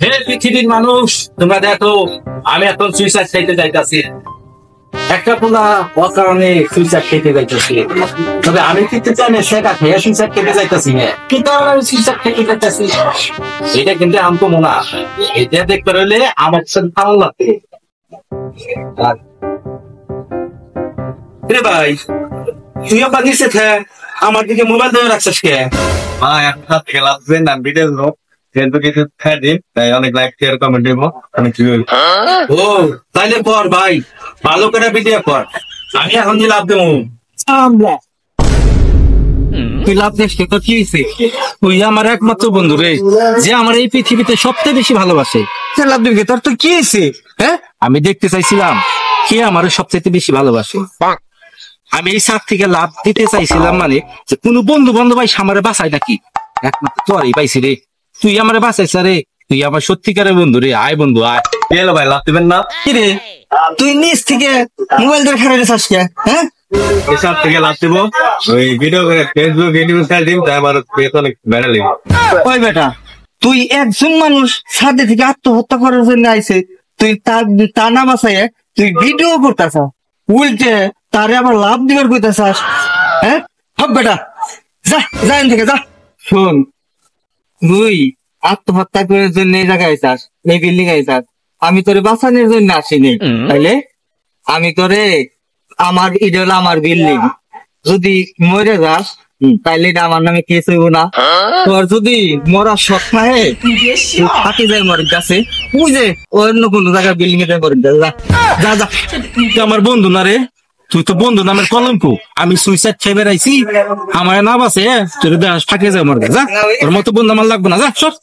হে পৃথিবীর মানুষ, তোমরা দেখো আমি এখন সুইসাইড খাইতে যাইতাছি। একটা পোলা অকারণে সুইসাইড খেতে যাইতেছি, তবে আমি কিন্তু চাই না সেটা খেয়ে সুইসাইড খেতে যাইতেছি না, কিন্তু আমি সুইসাইড খেতে যাইতেছি। এটা কিন্তু আমতো মোনা, এটা দেখতে রইলে আমার সাথে ভালো লাগবে। রে ভাই, তুই আবার নিচে থাক, আমার দিকে মোবাইল ধরে রাখছিস কে? ভাই একটা খেলাচ্ছেন না ভিডিও লোক ফেসবুকে ফেয়ার দিন, তাই অনেক লাইক শেয়ার কমেন্ট দেবো। আমি কি ও তাইলে কর ভাই, ভালো করে ভিডিও কর, আমি এখন যে লাভ দেবো। তুই লাভ দিস তোর কি হয়েছে? তুই আমার একমাত্র বন্ধু রে, যে আমার এই পৃথিবীতে সবচেয়ে বেশি ভালোবাসে। লাভ দিবি তোর তো কি হয়েছে? হ্যাঁ, আমি দেখতে চাইছিলাম কে আমার সবচেয়ে বেশি ভালোবাসে। আমি এই সাত থেকে লাভ দিতে চাইছিলাম, মানে যে কোনো বন্ধু বান্ধব ভাই আমারে বাঁচাই নাকি, একমাত্র তোরই পাইছি রে। তুই আমারে বাঁচাইছ রে, তুই আমার সত্যিকারের বন্ধু রে। আয় বন্ধু আয়। এলো ভাই লাভ দিবেন না? কি রে তুই নিচ থেকে মোবাইল ধরে খেলা রেছিস কে? হ্যাঁ, এসব থেকে লাভ দিব, ওই ভিডিও করে ফেসবুক ইউটিউব ফেয়ার দিন, তাই আমার পেজ অনেক বেড়া লাগবে। ওই বেটা, তুই একজন মানুষ সাথে থেকে আত্মহত্যা করার জন্য আইছে, তুই তার নাম আছে, তুই ভিডিও করতেছ, উল্টে তারে আবার লাভ দিবার কইতাছাস। হ্যাঁ হব বেটা, যা যা এখান থেকে যা। শোন, তুই আত্মহত্যা করার জন্য এই জায়গায় আইসাস, এই বিল্ডিং আইসাস, আমি তোরে বাঁচানোর জন্য আসিনি। তাইলে আমি তোরে, আমার এটা হলো আমার বিল্ডিং, যদি মরে যাস তাইলে এটা আমার নামে কেস হইব না। তোর যদি মরার শখ থাকে থাকি যায় মরে গাছে, বুঝে অন্য কোনো জায়গায় বিল্ডিং এ মরে যা যা যা। তুই আমার বন্ধু না রে, তুই তো বন্ধু নামের কলঙ্ক। আমি সুইসাইড খেয়ে বেড়াইছি, আমার না বাসে তোর ফাঁকে যায় মরে যা। ওর মতো বন্ধু আমার লাগবে না, যা সর।